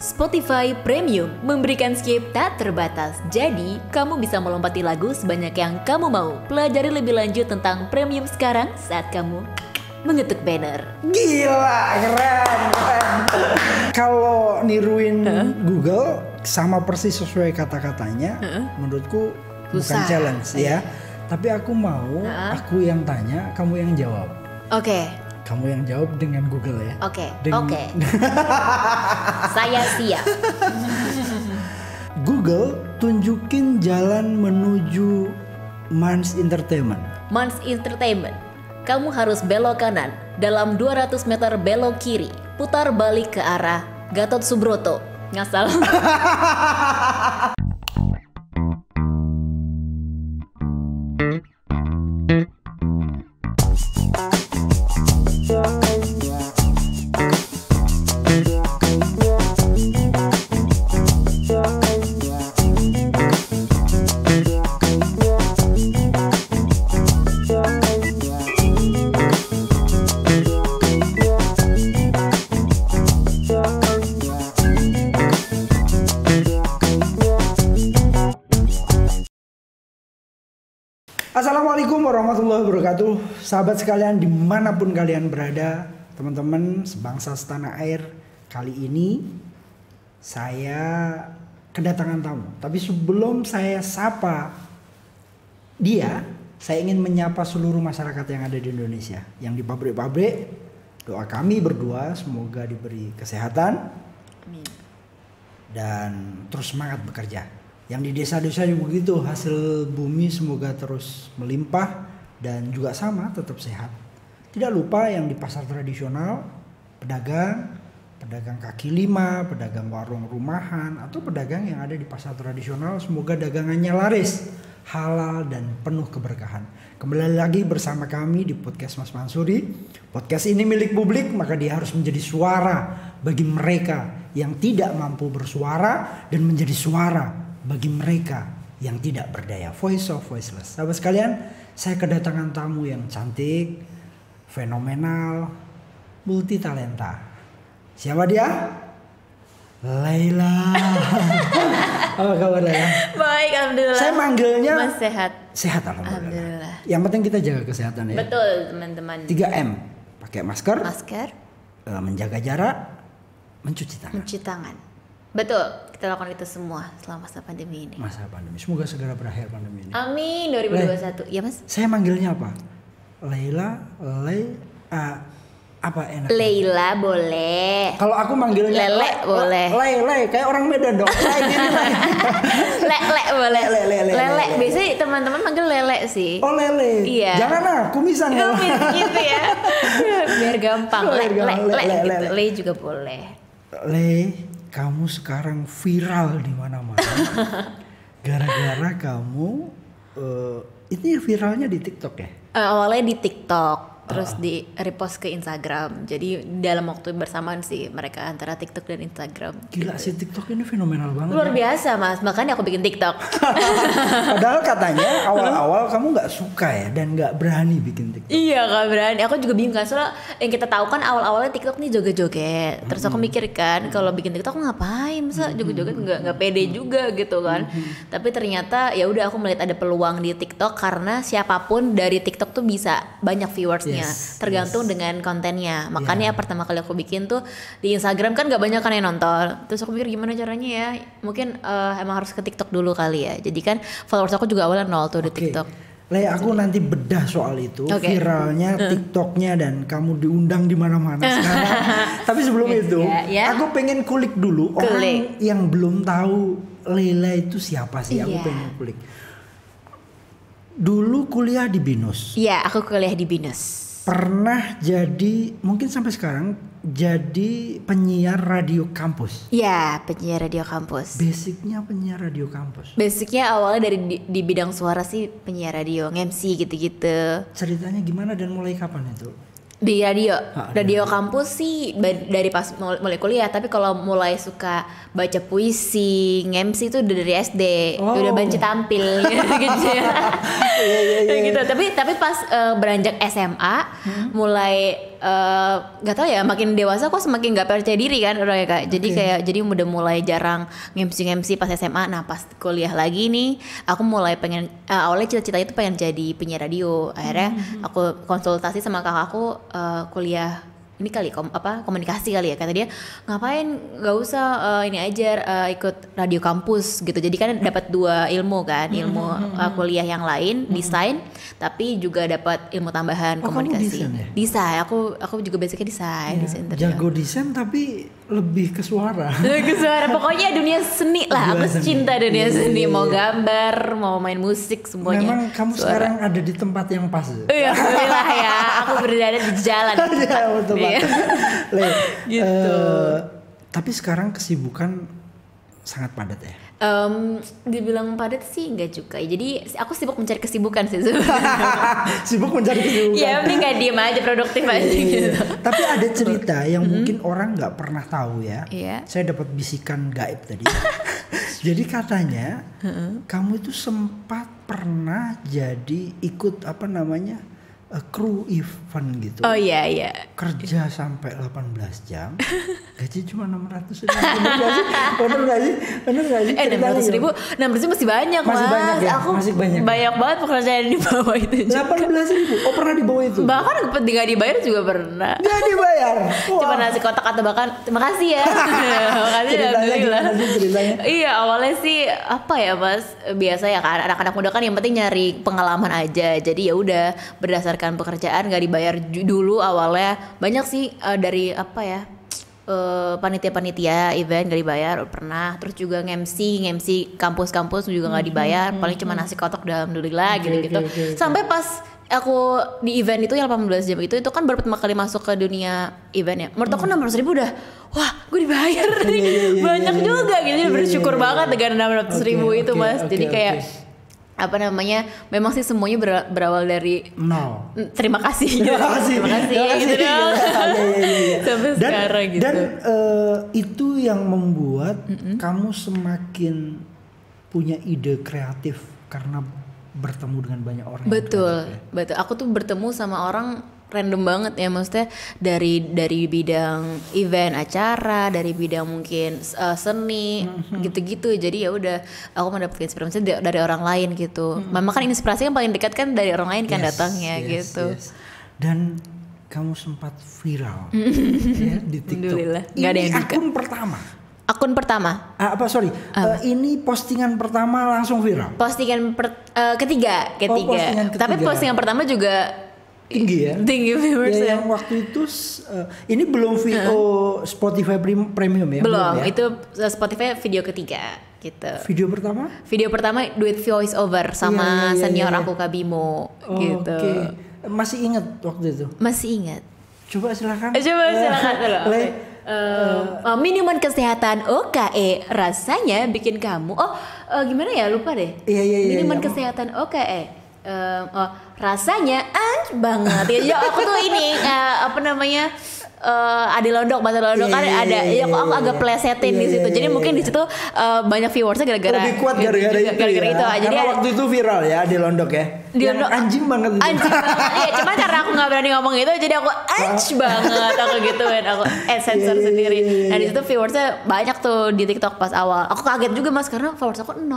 Spotify Premium memberikan skip tak terbatas. Jadi, kamu bisa melompati lagu sebanyak yang kamu mau. Pelajari lebih lanjut tentang Premium sekarang saat kamu mengetuk banner. Gila, keren. Kalau niruin Google sama persis sesuai kata-katanya, menurutku bukan Susah. challenge ya. Tapi aku mau, aku yang tanya, kamu yang jawab. Oke. Kamu yang jawab dengan Google ya. Oke. Dengan- Oke. Saya siap. Google, tunjukin jalan menuju Mans Entertainment. Mans Entertainment. Kamu harus belok kanan. Dalam 200 meter belok kiri. Putar balik ke arah Gatot Subroto. Ngasal. Assalamualaikum warahmatullahi wabarakatuh. Sahabat sekalian dimanapun kalian berada, teman-teman sebangsa setanah air. Kali ini saya kedatangan tamu. Tapi sebelum saya sapa dia, saya ingin menyapa seluruh masyarakat yang ada di Indonesia. Yang di pabrik-pabrik, doa kami berdua semoga diberi kesehatan Amin. dan terus semangat bekerja. Yang di desa-desa juga begitu, hasil bumi semoga terus melimpah dan juga sama tetap sehat. Tidak lupa yang di pasar tradisional, pedagang kaki lima, pedagang warung rumahan atau pedagang yang ada di pasar tradisional, semoga dagangannya laris, halal dan penuh keberkahan. Kembali lagi bersama kami di podcast Mas Mansuri. Podcast ini milik publik, maka dia harus menjadi suara bagi mereka yang tidak mampu bersuara dan menjadi suara bagi mereka yang tidak berdaya. Voice of voiceless. Sahabat sekalian, saya kedatangan tamu yang cantik, fenomenal, multi talenta. Siapa dia? Laila. Apa kabar Laila? Baik, alhamdulillah. Saya manggilnya Mas sehat. sehat alhamdulillah. Alhamdulillah. Yang penting kita jaga kesehatan ya. Betul, teman-teman. 3M. Pakai masker, Masker, menjaga jarak, mencuci tangan. mencuci tangan. Betul, kita lakukan itu semua selama masa pandemi ini. Masa pandemi. Semoga segera berakhir pandemi ini. Amin 2021. Ya, Mas? Saya manggilnya apa? Laila, apa enak? Leila boleh. Kalau aku manggilnya Lele boleh. Lele, kayak orang Medan dong. Lele boleh. Lele. Lele. Biasanya teman-teman manggil Lele sih. Oh Lele. Iya. Jangan kumisan ya. Gitu ya. Biar gampang. Oh, biar gampang. Le Le. gitu. Le juga boleh. Le, kamu sekarang viral di mana-mana. Gara-gara kamu ini viralnya di TikTok ya? Awalnya di TikTok. Terus di repost ke Instagram. Jadi dalam waktu bersamaan sih mereka antara TikTok dan Instagram. Gila sih TikTok ini fenomenal banget. Luar ya. biasa Mas, makanya aku bikin TikTok. Padahal katanya awal-awal kamu nggak suka ya dan nggak berani bikin TikTok. Iya gak berani, aku juga bingung kan. Soalnya yang kita tahu kan awal-awalnya TikTok nih joget-joget. Terus aku mikir kan kalau bikin TikTok ngapain, masa joget-joget nggak pede juga gitu kan. Tapi ternyata ya udah aku melihat ada peluang di TikTok karena siapapun dari TikTok tuh bisa banyak viewersnya. Tergantung dengan kontennya. Makanya pertama kali aku bikin tuh di Instagram kan gak banyak kan yang nonton. Terus aku pikir gimana caranya ya. Mungkin emang harus ke TikTok dulu kali ya. Jadi kan followers aku juga awalnya 0 tuh di TikTok. Le, aku nanti bedah soal itu, viralnya, TikToknya dan kamu diundang di mana-mana sekarang. Tapi sebelum itu, aku pengen kulik dulu orang yang belum tahu Laila itu siapa sih. Aku pengen kulik. Dulu kuliah di BINUS. Iya, aku kuliah di BINUS. Pernah jadi, mungkin sampai sekarang jadi penyiar radio kampus. Iya, penyiar radio kampus. Basicnya penyiar radio kampus. Basicnya awalnya dari di bidang suara sih penyiar radio, MC gitu-gitu. Ceritanya gimana dan mulai kapan itu? Di radio kampus sih dari pas mulai kuliah. Tapi kalau mulai suka baca puisi, nge-MC itu udah dari SD. Udah banci tampil gitu ya. Gitu. Tapi pas beranjak SMA mulai nggak tahu ya, makin dewasa kok semakin nggak percaya diri kan orangnya Kak. Jadi Oke. kayak jadi udah mulai jarang ngemsi pas SMA. Nah pas kuliah lagi nih aku mulai pengen awalnya cita-cita itu pengen jadi penyiar radio. Akhirnya aku konsultasi sama kakakku, kuliah ini kali komunikasi kali ya, kata dia ngapain nggak usah ini aja ikut radio kampus gitu, jadi kan dapat 2 ilmu kan, ilmu kuliah yang lain desain tapi juga dapat ilmu tambahan Oh, komunikasi. kamu desain ya? Desain, aku juga basicnya desain interior. Jago desain tapi lebih ke suara. Ke suara, pokoknya dunia seni lah, aku Dunia seni. cinta dunia Iya, seni, iya, mau iya. gambar, mau main musik, semuanya. Memang kamu suara. sekarang ada di tempat yang pas. Iya, alhamdulillah ya, aku berada di jalan. Iya, betul Iya. banget. Le, Gitu. tapi sekarang kesibukan sangat padat ya. Dibilang padat sih enggak juga. Jadi aku sibuk mencari kesibukan sih sebenarnya. Sibuk mencari kesibukan. Ya, mending gak diem aja, produktif aja gitu. Tapi ada cerita yang mungkin orang nggak pernah tahu ya. Iya. Saya dapat bisikan gaib tadi. Jadi katanya kamu itu sempat pernah jadi ikut apa namanya kru event gitu. Oh iya iya. Kerja sampai 18 jam, gaji cuma 600 ribu. Bener gak sih? Bener gak sih? Bener gak sih? 600 ribu masih banyak Masih mas. banyak ya? Aku Masih banyak. banyak banget pekerjaan di bawah itu juga. 18 ribu? Oh pernah di bawah itu? Bahkan nggak dibayar juga pernah. Gak dibayar? Cuma nasi kotak atau bahkan terima kasih ya. Terima kasih, Ceritanya alhamdulillah. gimana sih ceritanya? Iya, awalnya sih apa ya mas, biasa ya kan anak-anak muda kan yang penting nyari pengalaman aja. Jadi ya udah berdasarkan pekerjaan nggak dibayar dulu awalnya. Banyak sih dari apa ya, panitia-panitia event gak dibayar pernah. Terus juga nge-MC kampus-kampus juga nggak dibayar, paling cuma nasi kotak udah alhamdulillah gitu-gitu. Oke. Sampai pas aku di event itu yang 18 jam itu kan baru pertama kali masuk ke dunia event ya. Menurut aku 600 ribu udah, wah gue dibayar nih, Iya, banyak iya, juga gitu. Jadi iya, bersyukur iya, banget iya. dengan 600 ribu Oke, itu oke, mas. Jadi oke, kayak oke. apa namanya, memang sih semuanya berawal dari Nol. terima kasih. Terima kasih. Terima kasih gitu Iya, dong. iya. Sampai sekarang gitu. Dan itu yang membuat kamu semakin punya ide kreatif karena bertemu dengan banyak orang. yang Betul, kreatif ya. betul. Aku tuh bertemu sama orang random banget ya, maksudnya dari bidang event acara, dari bidang mungkin seni gitu-gitu. Jadi ya udah aku mendapatkan inspirasi dari orang lain gitu. Memang kan inspirasi yang paling dekat kan dari orang lain kan datangnya gitu. Yes. Dan kamu sempat viral ya, di TikTok. Alhamdulillah, nggak ada Ini yang duga. akun pertama. Akun pertama, Ini postingan pertama langsung viral. postingan ketiga. postingan Tapi ketiga. postingan pertama juga Tinggi ya. tinggi viewers Ya, ya. yang waktu itu ini belum VO Spotify Premium ya? Belum, ya? itu Spotify video ketiga gitu. Video pertama? Video pertama duet voice over sama Iya, senior iya. aku Kak Bimo gitu. Oke. Masih ingat waktu itu? Masih ingat? Coba silakan. Coba silakan dulu. Le, Minuman kesehatan OKE rasanya bikin kamu. Gimana ya, lupa deh. Iya. Minuman kesehatan OKE. Rasanya banget. Ya aku tuh ini apa namanya? Adi Londok, bahasa Londok kan ada. Ya aku agak plesetin di situ. Jadi mungkin di situ banyak viewersnya gara-gara lebih kuat gara-gara itu. gara-gara ya. itu. Jadi Karena waktu itu viral ya di Londok ya. Di Yang Londok, anjing banget itu. anjing banget. Iya, cuman karena aku nggak berani ngomong itu, jadi aku banget aku gituin, aku sensor sendiri. Nah di situ viewersnya banyak tuh di TikTok pas awal. Aku kaget juga mas karena followers aku 0.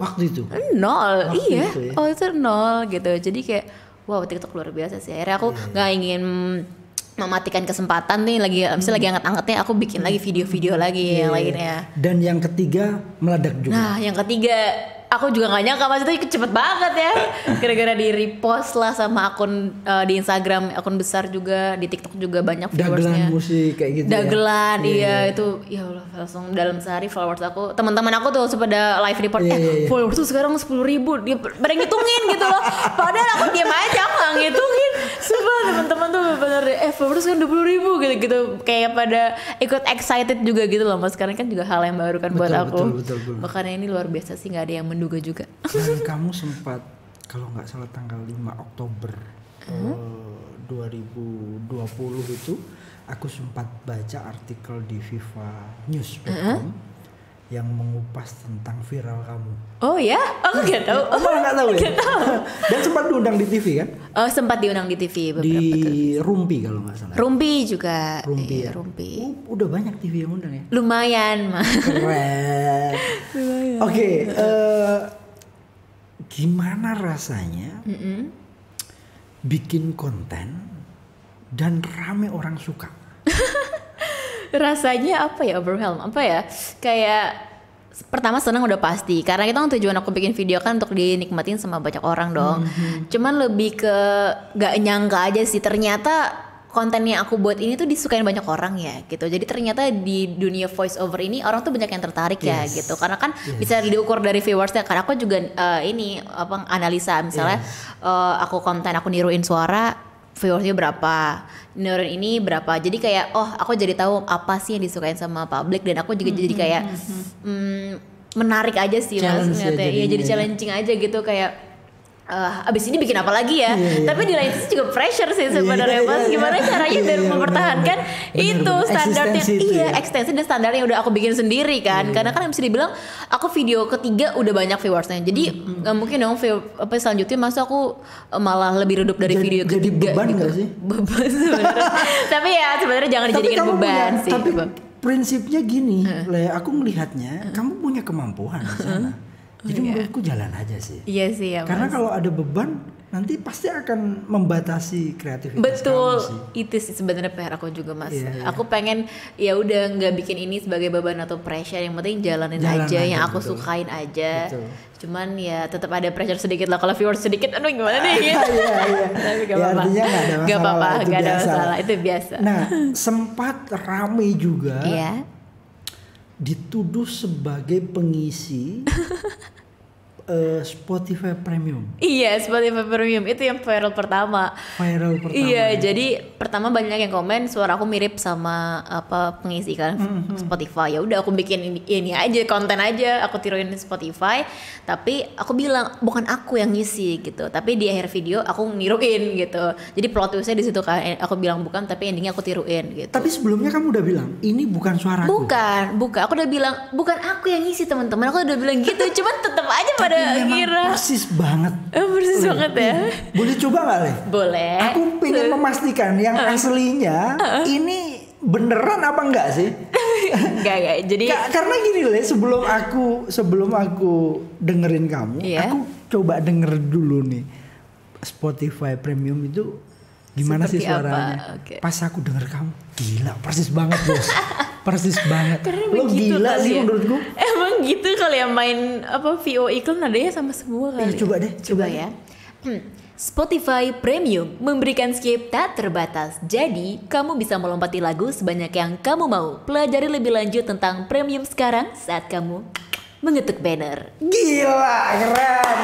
Waktu itu. 0, Waktu iya. itu ya? Oh itu 0 gitu. Jadi kayak wow, TikTok luar biasa sih. Akhirnya aku nggak ingin mematikan kesempatan nih, misalnya lagi angkat-angkatnya aku bikin lagi video-video lagi yang lainnya. Dan yang ketiga meledak juga. Nah yang ketiga aku juga gak nyangka mas, itu cepet banget ya. Gara-gara di repost lah sama akun di Instagram, akun besar juga, di TikTok juga banyak viewersnya. Dagelan musik kayak gitu. Dagelan, ya? iya itu ya Allah, langsung dalam sehari followers aku, teman-teman aku tuh pada live report, Iya. followers tuh sekarang 10.000, dia pada ngitungin gitu loh. Padahal aku diam aja, aku gak ngitungin. Sumpah teman-teman tuh bener followers kan 20.000 gitu-gitu, kayak pada ikut excited juga gitu loh mas. Sekarang kan juga hal yang baru kan buat aku. Betul. Makanya ini luar biasa sih, nggak ada yang menduga juga. Dan kamu sempat kalau nggak salah tanggal 5 Oktober 2020 itu aku sempat baca artikel di vivanews.com yang mengupas tentang viral kamu. Oh ya? Aku nggak tahu. Oh, malah nggak tahu ya? Nggak tahu. Dan sempat diundang di TV kan? Oh, sempat diundang di TV beberapa Di televisi. Rumpi kalau nggak salah. Rumpi juga. Rumpi Iya, ya? Rumpi. Udah banyak TV yang undang ya? Lumayan mah. Keren. Oke, gimana rasanya bikin konten dan rame orang suka? Rasanya apa ya, overwhelm? Apa ya? Kayak pertama senang udah pasti, karena itu kan tujuan aku bikin video kan untuk dinikmatin sama banyak orang dong. Cuman lebih ke gak nyangka aja sih, ternyata konten yang aku buat ini tuh disukain banyak orang ya gitu. Jadi ternyata di dunia voice over ini orang tuh banyak yang tertarik ya gitu. Karena kan bisa diukur dari viewersnya. Karena aku juga ini apa analisa misalnya aku konten aku niruin suara, viewersnya berapa, niruin ini berapa. Jadi kayak aku jadi tahu apa sih yang disukain sama publik, dan aku juga jadi kayak menarik aja sih mas. Ya jadi challenging aja gitu kayak. Abis ini bikin apa lagi ya? Tapi di lain sisi juga pressure sih sebenarnya mas. Gimana caranya biar mempertahankan itu standarnya, ekstensi dan standar yang udah aku bikin sendiri kan? Karena kan bisa dibilang aku video ketiga udah banyak viewersnya. Jadi nggak mungkin dong selanjutnya masa aku malah lebih redup dari video ketiga. Jadi beban gitu. Gak sih? Beban sebenarnya. Tapi ya sebenarnya jangan dijadikan beban sih. Tapi prinsipnya gini, aku melihatnya kamu punya kemampuan di sana. Jadi menurutku jalan aja sih. Iya sih ya. Karena kalau ada beban nanti pasti akan membatasi kreativitas. Betul, kamu sih. itu sih sebenarnya PR aku juga mas. Iya. Aku pengen ya udah nggak bikin ini sebagai beban atau pressure, yang penting jalanin aja yang aku sukain aja. Betul. Cuman ya tetap ada pressure sedikit lah, kalau viewers sedikit, aduh gimana nih gitu. Tapi gak apa-apa. Artinya nggak ada masalah. Gak ada masalah, itu biasa. Nah, sempat rame juga. Iya. Dituduh sebagai pengisi Spotify Premium. Iya, Spotify Premium itu yang viral pertama. Iya, jadi pertama banyak yang komen suara aku mirip sama apa pengisi kan Spotify. Ya udah aku bikin ini aja, konten aja, aku tiruin Spotify. Tapi aku bilang bukan aku yang ngisi gitu. Tapi di akhir video aku niruin gitu. Jadi plot twistnya di situ kan. Aku bilang bukan, tapi endingnya aku tiruin gitu. Tapi sebelumnya kamu udah bilang ini bukan suaraku. Bukan. Aku udah bilang bukan aku yang ngisi teman-teman. Aku udah bilang gitu. Cuman tetap aja pada kira persis banget. Persis banget ya. Boleh coba nggak Le? Boleh. Aku pengen memastikan yang aslinya ini beneran apa enggak sih? Enggak. Jadi karena gini Le, sebelum aku dengerin kamu, aku coba denger dulu nih Spotify Premium itu gimana seperti sih suaranya. Pas aku denger kamu, gila persis banget bos. Persis banget. Lo gitu gila sih ya. menurutku. Emang gitu kali ya, main apa VO iklan adanya sama semua kali. Coba deh. Coba ya. Spotify Premium memberikan skip tak terbatas. Jadi, kamu bisa melompati lagu sebanyak yang kamu mau. Pelajari lebih lanjut tentang Premium sekarang saat kamu mengetuk banner. Gila, keren.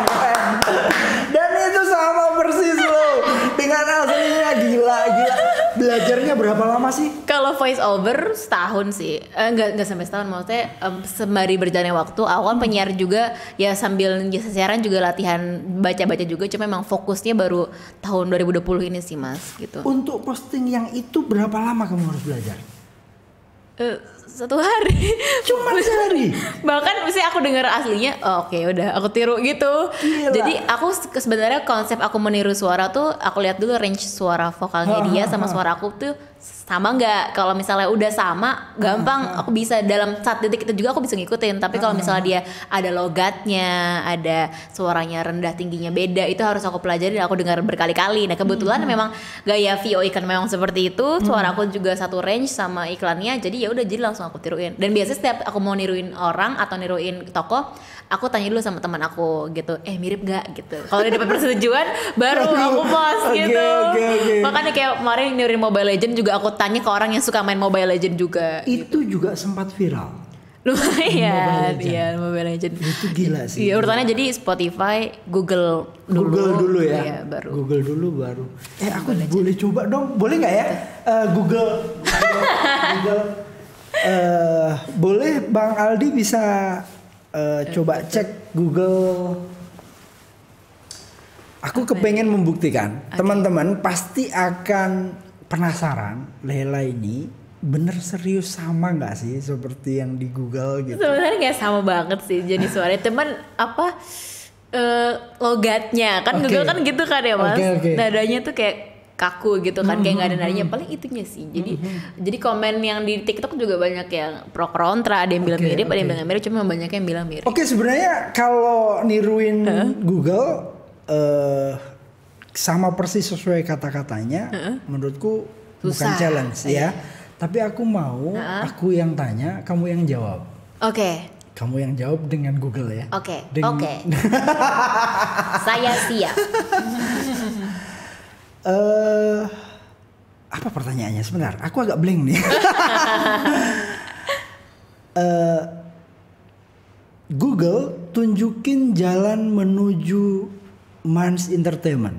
Dan itu sama persis lo dengan aslinya. Gila. Belajarnya berapa lama sih? Kalau voice over setahun sih. Enggak sampai setahun, maksudnya sembari berjalannya waktu. Aku kan penyiar juga, ya sambil siaran juga latihan baca-baca juga. Cuma memang fokusnya baru tahun 2020 ini sih mas gitu. Untuk posting yang itu berapa lama kamu harus belajar? 1 hari. Cuma sehari. Bahkan misalnya aku dengar aslinya, oke, udah aku tiru gitu. Gila. Jadi aku sebenarnya konsep aku meniru suara tuh aku lihat dulu range suara vokalnya dia sama suara aku tuh sama nggak. Kalau misalnya udah sama, gampang aku bisa dalam 1 detik itu juga aku bisa ngikutin. Tapi kalau misalnya dia ada logatnya, ada suaranya rendah tingginya beda, itu harus aku pelajari dan aku dengar berkali-kali. Nah kebetulan memang gaya VO iklan memang seperti itu. Suara aku juga satu range sama iklannya. Jadi ya udah, jadi langsung aku tiruin. Dan biasanya setiap aku mau niruin orang atau niruin tokoh, aku tanya dulu sama teman aku gitu, mirip nggak gitu. Kalau udah dapat persetujuan, baru aku post gitu. Okay. Makanya kayak kemarin niruin Mobile Legend juga aku tanya ke orang yang suka main Mobile Legend juga. Itu gitu. Juga sempat viral. Lumayan, iya Mobile Legend. Itu gila sih. Iya urutannya jadi Spotify, Google dulu ya. Iya, baru. Google dulu baru. Aku boleh coba dong, boleh nggak ya? Google. Boleh Bang Aldi bisa coba cek Google. Aku kepengen membuktikan. Teman-teman pasti akan penasaran Lela ini bener serius sama nggak sih seperti yang di Google gitu? Sebenarnya nggak sama banget sih jenis suaranya, teman apa logatnya kan Google kan gitu kan ya Mas. Nadanya tuh kayak kaku gitu kan, kayak nggak ada nadanya, paling itunya sih. Jadi komen yang di TikTok juga banyak yang pro kontra, ada yang bilang mirip, ada yang bilang mirip, cuma banyak yang bilang mirip. Sebenarnya kalau niruin Google sama persis sesuai kata-katanya, menurutku bukan challenge ya. Tapi aku mau aku yang tanya, kamu yang jawab. Kamu yang jawab dengan Google ya. Oke. Saya siap. Apa pertanyaannya? Sebentar, aku agak blank nih. Google, tunjukin jalan menuju Mans Entertainment.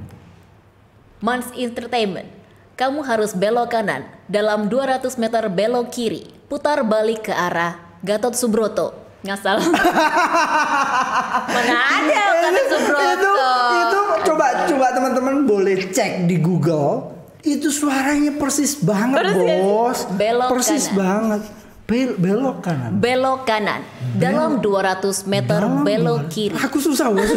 Mans Entertainment. Kamu harus belok kanan. Dalam 200 meter belok kiri. Putar balik ke arah Gatot Subroto. Nggak salah. Mana ada Gatot Subroto. Itu coba teman-teman boleh cek di Google. Itu suaranya persis banget, bos. Belok persis kanan. banget. Belok kanan. Belok kanan. Dalam 200 meter belok kiri. Aku susah, bos.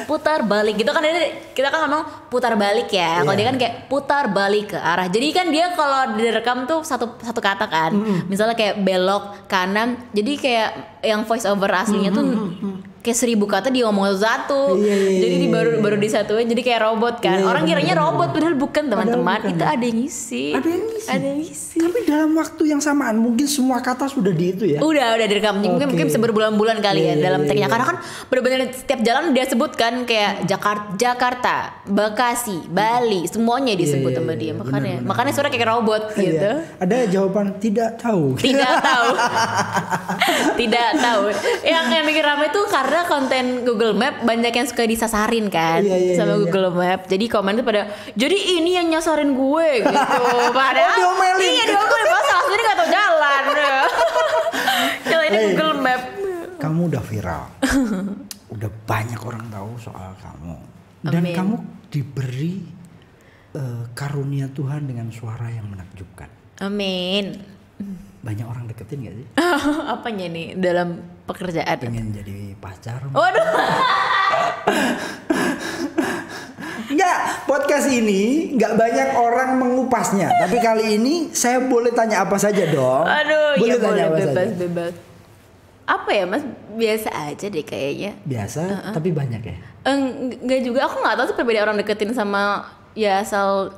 Putar balik gitu kan, ini kita kan ngomong putar balik ya. Kalau dia kan kayak putar balik ke arah. Jadi kan dia kalau direkam tuh satu kata kan. Misalnya kayak belok kanan. Jadi kayak yang voice over aslinya tuh kayak 1000 kata dia ngomong satu. Jadi baru disatuin jadi kayak robot kan. Orang kiranya robot padahal bukan, teman-teman. Itu ada yang ngisi. Ada yang ngisi. Tapi dalam waktu yang samaan mungkin semua kata sudah di itu ya. Udah direkam. Mungkin bisa berbulan-bulan kali ya dalam tekniknya. Karena kan benar-benar setiap jalan dia sebutkan kayak Jakarta, Bekasi, Bali, semuanya disebut sama dia. Makanya suara kayak robot gitu. Ada jawaban tidak tahu. Tidak tahu. Yang bikin ramai tuh karena konten Google Map banyak yang suka disasarin kan sama Google Map. Jadi komen tuh pada, jadi ini yang nyasarin gue gitu. Padahal diomelin. Iya diomelin, padahal aslinya nggak tahu jalan. Kalau ini Google Map. Kamu udah viral. Udah banyak orang tahu soal kamu. Dan kamu diberi karunia Tuhan dengan suara yang menakjubkan. Amin. Banyak orang deketin gak sih? Apanya nih dalam pekerjaan? Pengen jadi pacar. Waduh. Enggak, podcast ini nggak banyak orang mengupasnya. Tapi kali ini saya boleh tanya apa saja dong. Aduh, boleh ya tanya boleh, apa saja. bebas. Apa ya Mas? Biasa aja deh kayaknya. Biasa, tapi banyak ya? Enggak juga, aku nggak tahu tuh perbedaan orang deketin sama ya asal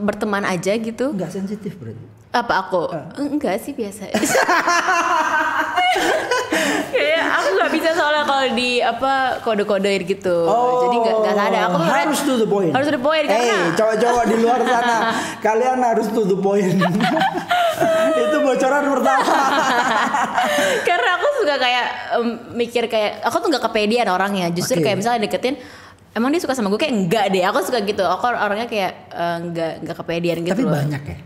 berteman aja gitu. Nggak sensitif berarti? Apa aku? Enggak sih, biasa. Kayak aku nggak bisa soalnya kalau di kode-kodein gitu. Jadi nggak ada. Aku harus to the point. Harus to the point karena cowok-cowok di luar sana, kalian harus to the point. Itu bocoran pertama. Karena aku suka kayak mikir kayak aku tuh nggak kepedean orangnya. Justru kayak misalnya deketin, emang dia suka sama gue, kayak enggak deh. Aku suka gitu. Aku orangnya kayak nggak kepedean gitu. Tapi loh. banyak ya.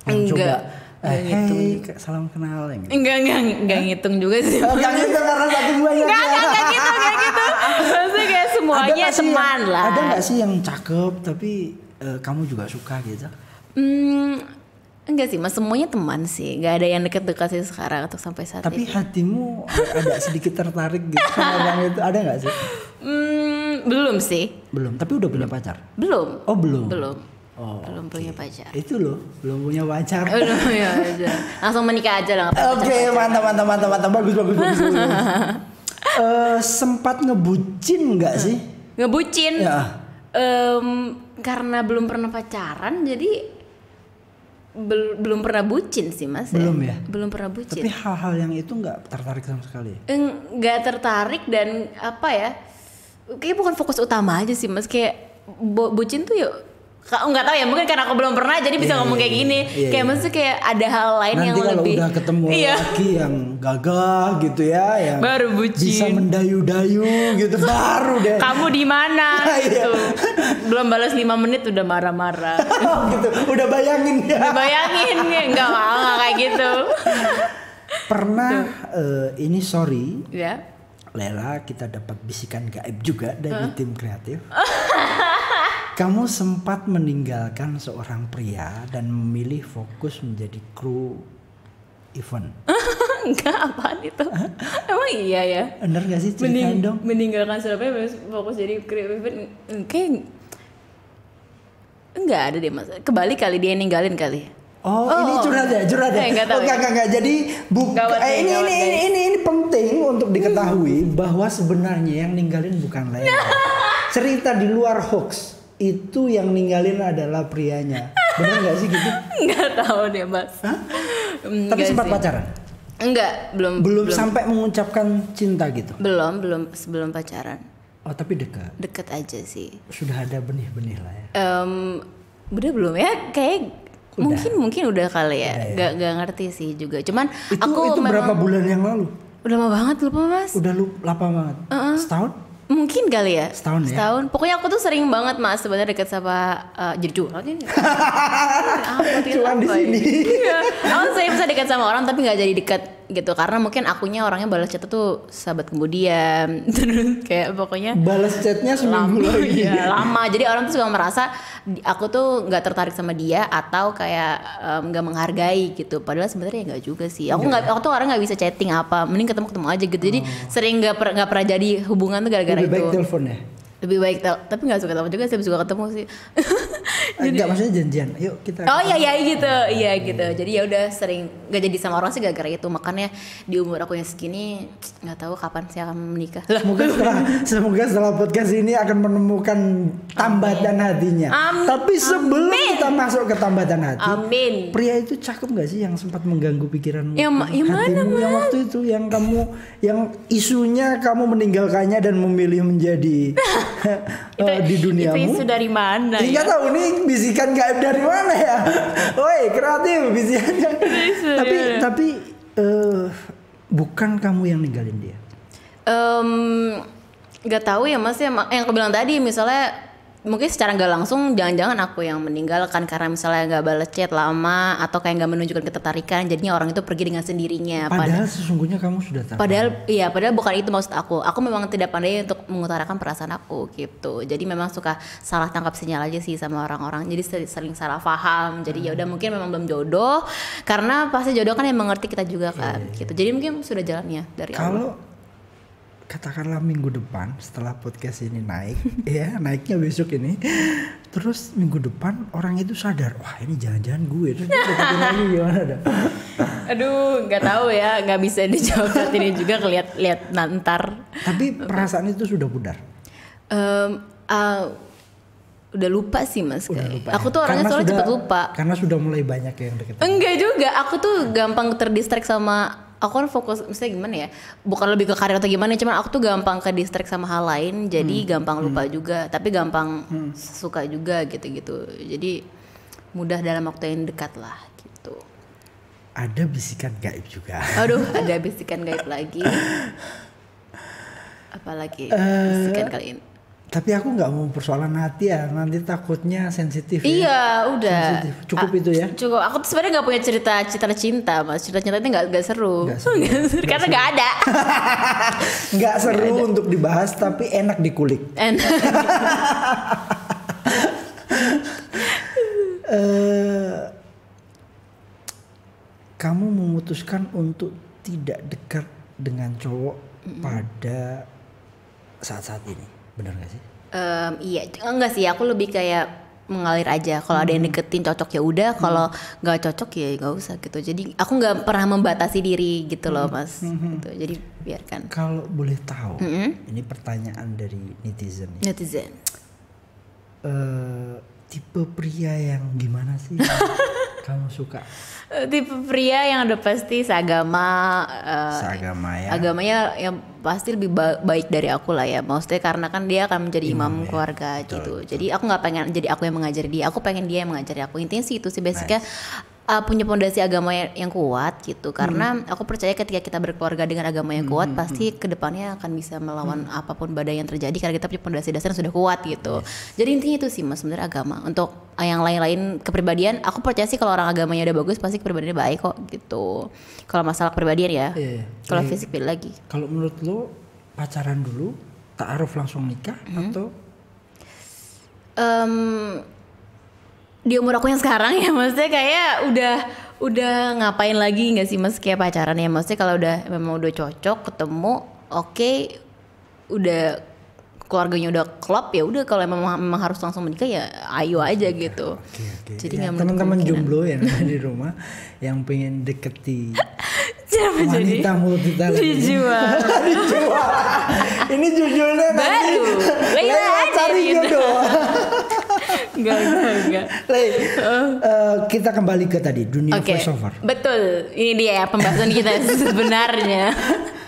Enggak. Hey, salam kenal yang gitu. Enggak ngitung juga sih. Enggak ngitung karena satu banyak. Enggak gitu. Maksudnya kayak semuanya teman lah. Ada nggak sih yang cakep tapi kamu juga suka gitu? Enggak sih, Mas, semuanya teman sih. Enggak ada yang dekat-dekat sih sekarang atau sampai saat tapi ini. Tapi hatimu ada sedikit tertarik gitu sama orang itu, ada nggak sih? Belum sih. Belum, tapi udah punya pacar? Belum. Oh, belum. Belum punya pacar. Itu loh, belum punya pacar. Belum punya pacar. Langsung menikah aja lah. Oke, mantap. Bagus. Sempat ngebucin nggak sih? Ngebucin? Ya. Karena belum pernah pacaran, jadi belum pernah bucin sih Mas. Belum ya? Belum pernah bucin. Tapi hal-hal yang itu nggak tertarik sama sekali? Nggak tertarik dan apa ya? Kayak bukan fokus utama aja sih Mas. Kayak bucin tuh yuk. Nggak tahu ya, mungkin karena aku belum pernah jadi bisa ngomong kayak gini. Kayak maksudnya kayak ada hal lain nanti yang kalau lebih. Nanti kalau udah ketemu laki yang gagah gitu ya, yang baru bucin. Bisa mendayu-dayu gitu, baru deh. Kamu di mana? Gitu. Belum balas 5 menit udah marah-marah. Gitu, udah bayangin ya. Udah bayangin, nggak kayak gitu. Pernah ini sorry. Ya. Lela, kita dapat bisikan gaib juga dari tim kreatif. Kamu sempat meninggalkan seorang pria dan memilih fokus menjadi kru event. Enggak, apaan itu? Emang iya ya? Bener gak sih, ceritain dong? Meninggalkan Surabaya fokus jadi kru event. Kayak enggak ada deh mas. Kebalik kali dia yang ninggalin kali. Oh, ini curhat ya. Enggak tahu. Enggak. Jadi ini penting untuk diketahui bahwa sebenarnya yang ninggalin bukan lain. Cerita di luar hoax. Itu yang ninggalin adalah prianya. Benar nggak sih gitu? Nggak tahu deh mas. Tapi sempat pacaran? Enggak, belum sampai mengucapkan cinta gitu? Sebelum pacaran. Oh tapi dekat? Deket aja sih. Sudah ada benih-benih lah ya? Udah belum ya? Kayak mungkin udah kali ya. Gak ngerti sih juga. Cuman itu berapa bulan yang lalu? Udah lama banget, lupa mas. Udah lama banget? Setahun? Mungkin kali ya. Setahun. Pokoknya aku tuh sering banget mas sebenarnya deket sama jadi curhat ini. Cuman di sini. Iya. Aku sering bisa dekat sama orang tapi nggak jadi dekat gitu karena mungkin akunya orangnya balas chat tuh sahabat kemudian terus kayak pokoknya balas chatnya seminggu lagi. Iya, lama. Jadi orang tuh suka merasa aku tuh nggak tertarik sama dia atau kayak nggak menghargai gitu. Padahal sebenarnya nggak juga sih. Aku tuh orang nggak bisa chatting apa. Mending ketemu aja gitu. Jadi sering nggak pernah jadi hubungan tuh gara-gara lebih itu. Baik telepon ya. Lebih baik tapi nggak suka telepon juga sih, suka ketemu sih. Enggak, maksudnya janjian. Yuk kita. Oh iya gitu. Jadi ya udah sering gak jadi sama orang sih gara-gara itu. Makanya di umur aku yang segini nggak tahu kapan sih akan menikah. Semoga setelah podcast ini akan menemukan tambatan hatinya. Amin. Tapi sebelum kita masuk ke tambatan hati, amin. Pria itu cakep gak sih yang sempat mengganggu pikiranmu? Yang mana? Yang waktu itu yang isunya kamu meninggalkannya dan memilih menjadi di duniamu. Itu isu dari mana? Nggak tahu nih bisikan gaib dari mana ya. Woi kreatif bisikannya. tapi bukan kamu yang ninggalin dia. Nggak tahu ya mas ya, yang aku bilang tadi misalnya mungkin secara nggak langsung jangan-jangan aku yang meninggalkan karena misalnya nggak balas chat lama atau kayak nggak menunjukkan ketertarikan, jadinya orang itu pergi dengan sendirinya. Padahal sesungguhnya kamu sudah tahu. Padahal bukan itu maksud aku. Aku memang tidak pandai untuk mengutarakan perasaan aku gitu. Jadi memang suka salah tangkap sinyal aja sih sama orang-orang. Jadi sering salah paham. Jadi ya udah mungkin memang belum jodoh karena pasti jodoh kan yang mengerti kita juga kan. Gitu. Jadi mungkin sudah jalannya dari Allah. Kalau katakanlah minggu depan setelah podcast ini naik ya naiknya besok ini terus minggu depan orang itu sadar wah ini jangan-jangan gue terus deketin lagi gimana dah? Aduh nggak tahu ya, nggak bisa dijawab saat ini juga, lihat nantar. Tapi perasaan itu sudah pudar. Udah lupa sih mas. Lupa, aku tuh orangnya soalnya cepet lupa. Karena sudah mulai banyak yang deket. Enggak juga, aku tuh gampang terdistract sama. Aku kan fokus, misalnya gimana ya, bukan lebih ke karir atau gimana, cuman aku tuh gampang ke distract sama hal lain, jadi gampang lupa juga, tapi gampang suka juga gitu-gitu, jadi mudah dalam waktu yang dekat lah gitu. Ada bisikan gaib juga. Aduh, ada bisikan gaib lagi. Apalagi bisikan kali ini. Tapi aku nggak mau persoalan hati ya, nanti takutnya sensitif. Iya, udah. Sensitif. Cukup itu ya. Cukup. Aku tuh sebenarnya nggak punya cerita cinta, mas. Cerita cinta itu nggak seru. Karena nggak ada. Nggak seru untuk dibahas, tapi enak dikulik. Enak. Kamu memutuskan untuk tidak dekat dengan cowok pada saat-saat ini. Benar gak sih? Iya, enggak sih. Aku lebih kayak mengalir aja. Kalau ada yang deketin cocok ya udah. Kalau nggak cocok ya nggak usah gitu. Jadi aku nggak pernah membatasi diri gitu loh mas. Gitu. Jadi biarkan. Kalau boleh tahu, ini pertanyaan dari netizen. Tipe pria yang gimana sih kamu suka? Tipe pria yang udah pasti seagama ya. Agamanya yang pasti lebih baik dari aku lah ya. Maksudnya karena kan dia akan menjadi imam keluarga gitu. Betul. Jadi aku nggak pengen jadi aku yang mengajari dia. Aku pengen dia yang mengajari aku. Intinya sih itu sih basicnya. Punya fondasi agama yang kuat gitu, karena aku percaya ketika kita berkeluarga dengan agama yang kuat pasti kedepannya akan bisa melawan apapun badai yang terjadi karena kita punya fondasi dasar yang sudah kuat gitu. Jadi intinya itu sih mas sebenarnya agama. Untuk yang lain-lain kepribadian, aku percaya sih kalau orang agamanya udah bagus pasti kepribadiannya baik kok gitu. Kalau masalah kepribadian ya, kalau fisik beda lagi. Kalau menurut lo pacaran dulu, ta'aruf langsung nikah atau Di umur aku yang sekarang ya, maksudnya kayak udah ngapain lagi nggak sih mas kayak pacaran ya, maksudnya kalau udah memang udah cocok ketemu, oke, udah keluarganya udah klop ya udah, kalau memang harus langsung menikah ya ayo aja gitu. Jadi ya, teman-teman jomblo yang ada di rumah yang pengen deketi wanita multi talent dijual. Ini jujurnya baru lewat cari jodoh. Enggak. Kita kembali ke tadi dunia voiceover. Betul, ini dia pembahasan kita sebenarnya.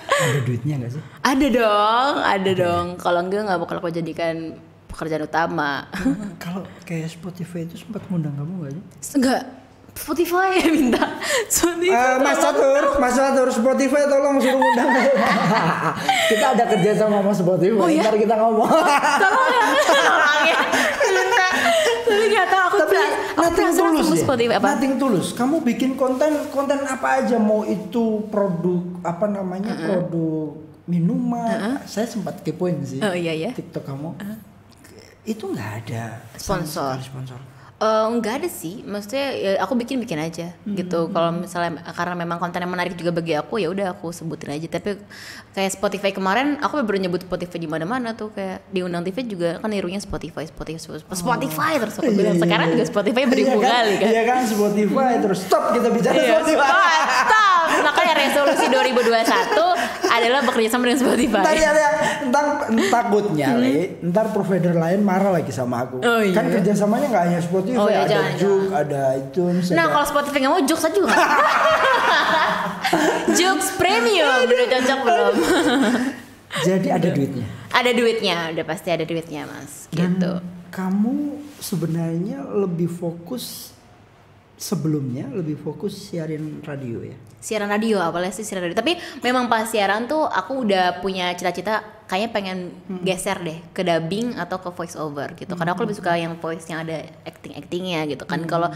Ada duitnya nggak sih? Ada dong. Kalau enggak bakal aku jadikan pekerjaan utama. Kalau kayak Spotify itu sempat ngundang kamu nggak sih? Enggak. Spotify ya minta. Mas Fatur, Spotify tolong suruh undang. Kita ada kerja sama Spotify. Oh, ya? Ntar kita ngomong. Tolong ya. Tapi nggak tahu aku. Tapi nothing tulus ya. Spotify apa? Nothing tulus. Kamu bikin konten apa aja, mau itu produk apa namanya, produk minuman. Saya sempat kepoin sih. Oh iya. TikTok kamu. Itu nggak ada sponsor. Enggak ada sih, maksudnya ya aku bikin aja gitu. Kalau misalnya karena memang kontennya menarik juga bagi aku, ya udah aku sebutin aja. Tapi kayak Spotify kemarin aku baru nyebut Spotify di mana-mana tuh, kayak diundang TV juga kan nirunya Spotify terus aku bilang sekarang juga Spotify beribu kali kan. Iya kan, Spotify terus stop kita bicara Spotify. Stop. Makanya resolusi 2021 adalah bekerja sama dengan Spotify. Ntar takutnya ntar provider lain marah lagi sama aku. Kan kerjasamanya nggak hanya Spotify. Ada Juk, ada iTunes. Nah kalau Spotify nggak mau, Juk saja juga. Juk Premium udah cocok belum? Jadi ada duitnya. Ada duitnya, udah pasti ada duitnya mas. Dan gitu. Kamu sebenarnya lebih fokus siarin radio ya? Siaran radio, apalagi sih siaran radio. Tapi memang pas siaran tuh aku udah punya cita-cita kayaknya pengen geser deh ke dubbing atau ke voice over gitu. Karena aku lebih suka yang voice yang ada actingnya gitu kan. Kalau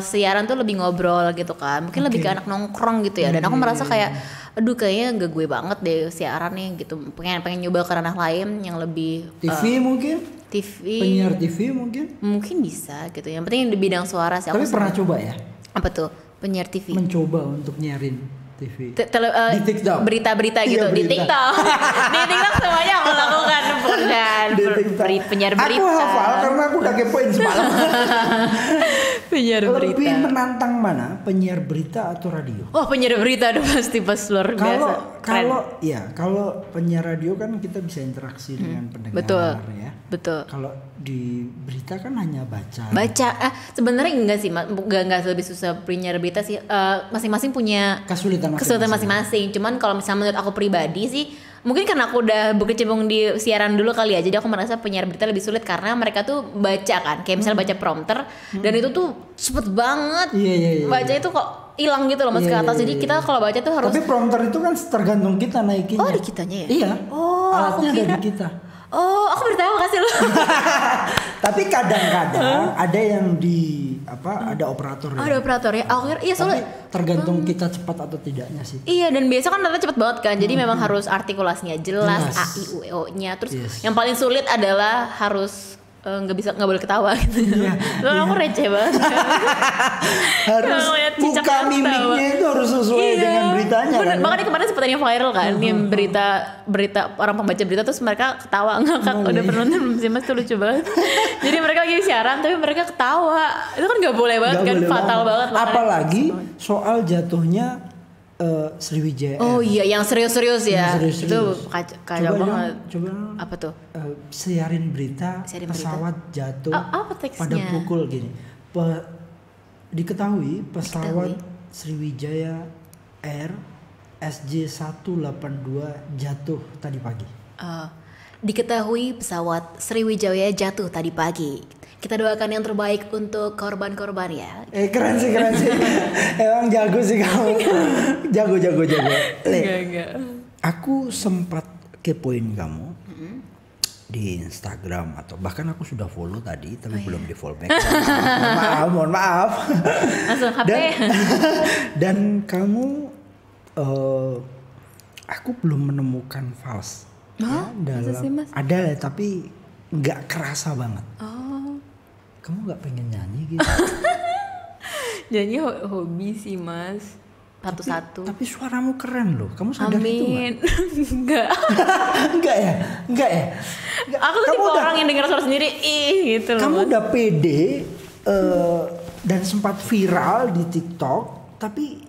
siaran tuh lebih ngobrol gitu kan. Mungkin lebih ke anak nongkrong gitu ya. Dan aku merasa kayak aduh kayaknya gak gue banget deh siaran nih gitu. Pengen nyoba ke ranah lain yang lebih TV mungkin? Penyiar TV mungkin? Mungkin bisa gitu. Yang penting di bidang suara sih. Tapi pernah coba ya? Apa tuh? Penyiar TV. Mencoba untuk nyiarin TV. Di TikTok. Berita-berita gitu di TikTok. Di TikTok semuanya aku lakukan penyiar berita. Aku hafal karena aku udah kepoin semalam. Penyiar berita. Lebih menantang mana? Penyiar berita atau radio? Oh, penyiar berita udah pasti pas luar biasa. Kalau penyiar radio kan kita bisa interaksi dengan pendengar. Betul. Ya. Betul. Kalau di berita kan hanya baca. Sebenarnya enggak sih, enggak lebih susah penyiar berita sih. Masing-masing punya kesulitan masing-masing. Cuman kalau misalnya menurut aku pribadi sih, mungkin karena aku udah berkecimpung di siaran dulu kali ya. Jadi aku merasa penyiar berita lebih sulit karena mereka tuh baca kan, kayak misalnya baca prompter dan itu tuh cepet banget. Iya. Baca itu kok hilang gitu loh mas ke atas. Jadi kita kalau baca tuh harus. Tapi prompter itu kan tergantung kita naikinnya. Oh di kitanya ya? Iya. Oh alatnya aku kira ada di kita. Oh, aku berterima kasih loh. Tapi kadang-kadang ada yang ada operator. Ada operator ya. Aku kira iya soalnya tergantung kita cepat atau tidaknya sih. Iya, dan biasa kan ternyata cepet banget kan. Jadi memang harus artikulasinya jelas. A I U E O-nya. Terus yang paling sulit adalah harus nggak boleh ketawa gitu. Soalnya aku receh banget. Harus muka mimiknya itu harus sesuai dengan beritanya kan. Makanya kemarin sempat yang viral kan, yang berita orang pembaca berita terus mereka ketawa ngakak. Udah pernah nonton belum sih mas? Itu lucu banget. Jadi mereka lagi siaran tapi mereka ketawa. Itu kan nggak boleh banget kan, fatal banget. Apalagi soal jatuhnya Sriwijaya. Oh iya, yang serius-serius ya. Itu kacau banget. Coba apa tuh? Siarin berita pesawat jatuh pada pukul gini. Diketahui pesawat Sriwijaya Air SJ182 jatuh tadi pagi. Diketahui pesawat Sriwijaya jatuh tadi pagi. Kita doakan yang terbaik untuk korban-korban ya. Keren sih. Emang jago sih kamu. Jago. Enggak. Aku sempat kepoin kamu di Instagram atau bahkan aku sudah follow tadi tapi belum di follow back. Mohon maaf. Langsung HP. Dan kamu aku belum menemukan false. Dalam ada tapi nggak kerasa banget. Kamu nggak pengen nyanyi gitu? Nyanyi hobi sih mas, satu-satu. Tapi suaramu keren loh. Kamu sadar itu Amin. Enggak. Enggak ya? Enggak ya? Aku tuh tipe orang yang dengar suara sendiri, gitu loh. Kamu Mas. udah pede dan sempat viral di TikTok, tapi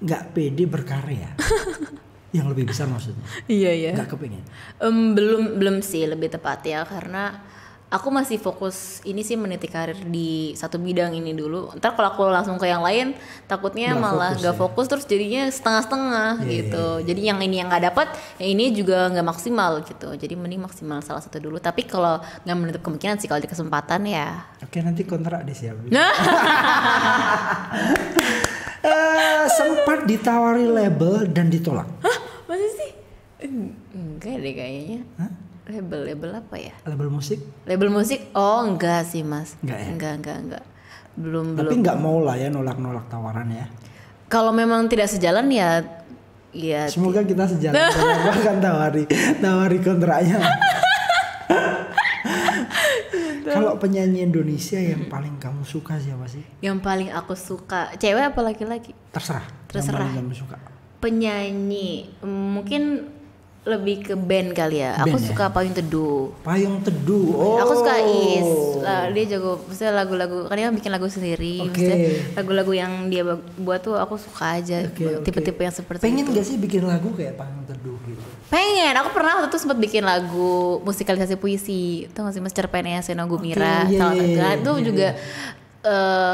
nggak pede berkarya. Yang lebih besar maksudnya. Iya. Nggak kepengen. Belum sih lebih tepatnya karena aku masih fokus ini sih meniti karir di satu bidang ini dulu. Ntar kalau aku langsung ke yang lain takutnya malah nggak fokus terus jadinya setengah-setengah gitu. Jadi yang ini yang nggak dapat, yang ini juga nggak maksimal gitu. Jadi mending maksimal salah satu dulu. Tapi kalau nggak menutup kemungkinan sih kalau ada kesempatan ya. Oke, nanti kontrak disiapin. Sempat ditawari label dan ditolak. Hah? Masa sih? Enggak deh kayaknya. Hah? Label apa ya? Label musik? Label musik? Oh enggak sih mas. Enggak ya? Enggak. Belum. Tapi nggak mau lah ya nolak tawaran ya. Kalau memang tidak sejalan ya. Semoga kita sejalan. Bahkan tawari kontraknya. Kalau penyanyi Indonesia yang paling kamu suka siapa sih? Yang paling aku suka cewek apa laki-laki? Terserah. Yang paling kamu suka. Penyanyi mungkin lebih ke band kali ya. Aku suka Payung Teduh. Payung Teduh. Oh. Aku suka Is. Dia jago. Maksudnya lagu-lagu. Kan dia bikin lagu sendiri. Maksudnya lagu-lagu yang dia buat tuh aku suka aja. Tipe-tipe yang seperti pengen itu. Pengen gak sih bikin lagu kayak Payung Teduh gitu? Pengen. Aku pernah waktu itu sempat bikin lagu musikalisasi puisi. Tuh nggak sih Mas Cerpennya Seno Gumira. Itu juga